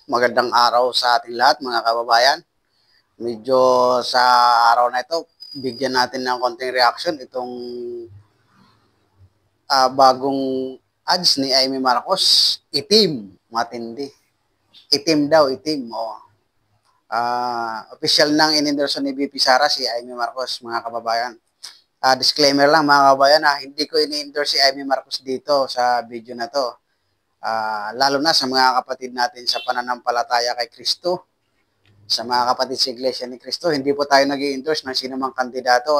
Magandang araw sa ating lahat mga kababayan. Medyo sa araw na ito, bigyan natin ng konting reaction itong bagong ads ni Amy Marcos. Itim, matindi. Itim daw, itim. Oh. Official nang in-endorse ni VP Sara si Amy Marcos, mga kababayan. Disclaimer lang mga kababayan, hindi ko ini-endorse si Amy Marcos dito sa video na to. Lalo na sa mga kapatid natin sa pananampalataya kay Kristo, sa mga kapatid sa Iglesia ni Cristo, hindi po tayo nag-i-endorse ng sino mang kandidato.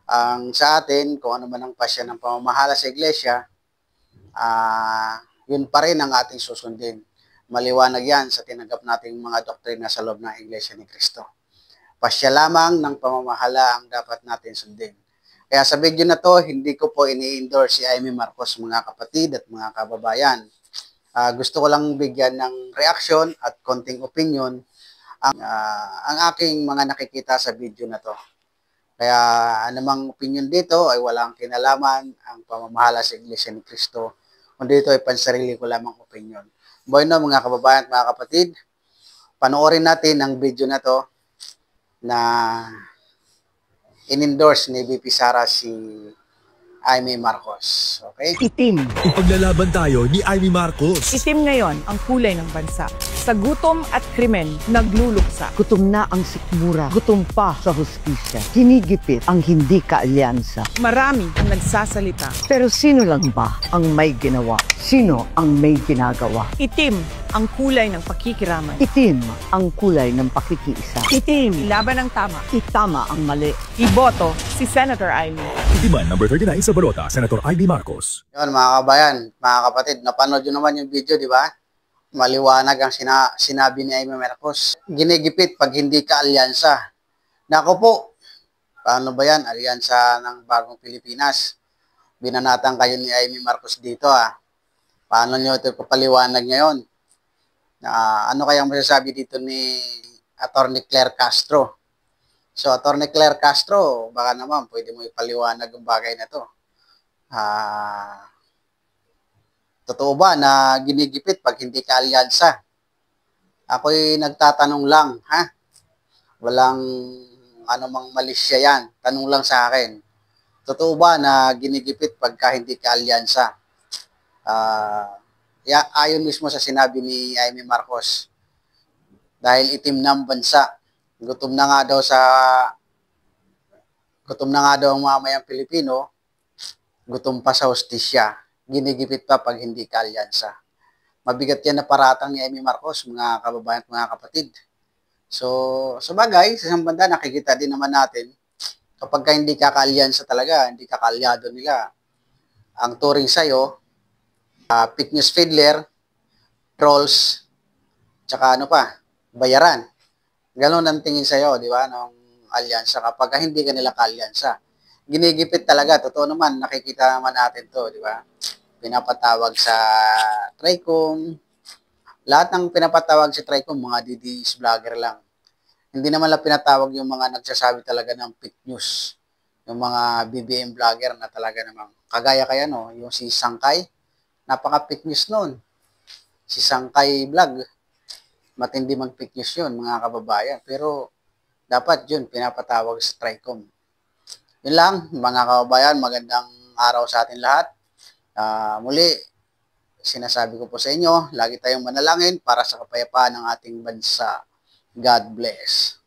Ang sa atin, kung ano man ang pasya ng pamamahala sa Iglesia, yun pa rin ang ating susundin. Maliwanag yan sa tinanggap nating mga doktrina sa loob ng Iglesia ni Cristo. Pasya lamang ng pamamahala ang dapat natin sundin. Kaya sa video na to, hindi ko po ini-endorse si Amy Marcos, mga kapatid at mga kababayan. Gusto ko lang bigyan ng reaction at konting opinion ang aking mga nakikita sa video na to. Kaya anumang opinion dito ay walang kinalaman ang pamamahala sa Iglesia ni Cristo. Kundi ito ay pansarili ko lamang opinion. Bueno mga kababayan at mga kapatid, panoorin natin ang video na to na in-endorse ni VP Sara si Amy Marcos. Okay? Itim. Ipaglalaban tayo ni Amy Marcos. Itim ngayon ang kulay ng bansa. Sa gutom at krimen, nagluluksa. Gutom na ang sikmura, gutom pa sa hustisya. Hinigipit ang hindi kaalyansa. Marami ang nagsasalita. Pero sino lang ba ang may ginawa? Sino ang may ginagawa? Itim ang kulay ng pakikiraman. Itim ang kulay ng pakikiisa. Itim. Laban ng tama. Itama ang mali. Iboto si Senator Amy. Itiman number 39 sa balota, Senator Amy Marcos. Yun mga kabayan, mga kapatid, napanood nyo naman yung video, di ba? Maliwanag ang sinabi ni Amy Marcos. Ginigipit pag hindi ka alyansa. Nako po, paano ba yan? Alyansa ng Bagong Pilipinas. Binanatan kayo ni Amy Marcos dito Paano nyo ito papaliwanag ngayon? Ano kayang masasabi dito ni Attorney Claire Castro? So, Attorney Claire Castro, baka naman pwede mo ipaliwanag ang bagay na to. Totoo ba na ginigipit pag hindi ka alyansa? Ako'y nagtatanong lang, Walang anumang malisya yan. Tanong lang sa akin. Totoo ba na ginigipit pagka hindi ka alyansa? Ayon mismo sa sinabi ni Amy Marcos, dahil itim na ang bansa, gutom na nga daw ang mamayang Pilipino, gutom pa sa hustisya, ginigipit pa pag hindi ka alyansa. Mabigat yan na paratang ni Amy Marcos, mga kababayan at mga kapatid. So, sa bagay, sa isang banda, nakikita din naman natin, kapag ka hindi ka kaalyansa talaga, hindi ka kaalyado nila, ang turing sa'yo, fake news fiddler, trolls, tsaka bayaran. Ganon ang tingin sa'yo, di ba, ng alyansa kapag hindi ka nila kaalyansa. Ginigipit talaga, totoo naman, nakikita naman natin to, di ba? Pinapatawag sa TRICOM, lahat ng pinapatawag sa TRICOM, mga DDS vlogger lang. Hindi naman lang pinatawag yung mga nagsasabi talaga ng fake news, yung mga BBM vlogger na talaga namang, kagaya kaya yung si Sangkay, napaka-fake news nun. Si Sangkay Vlog, matindi mag-fake news yun, mga kababayan. Pero, dapat yun, pinapatawag sa TRICOM. Yun lang, mga kababayan, magandang araw sa atin lahat. Muli, sinasabi ko po sa inyo, lagi tayong manalangin para sa kapayapaan ng ating bansa. God bless.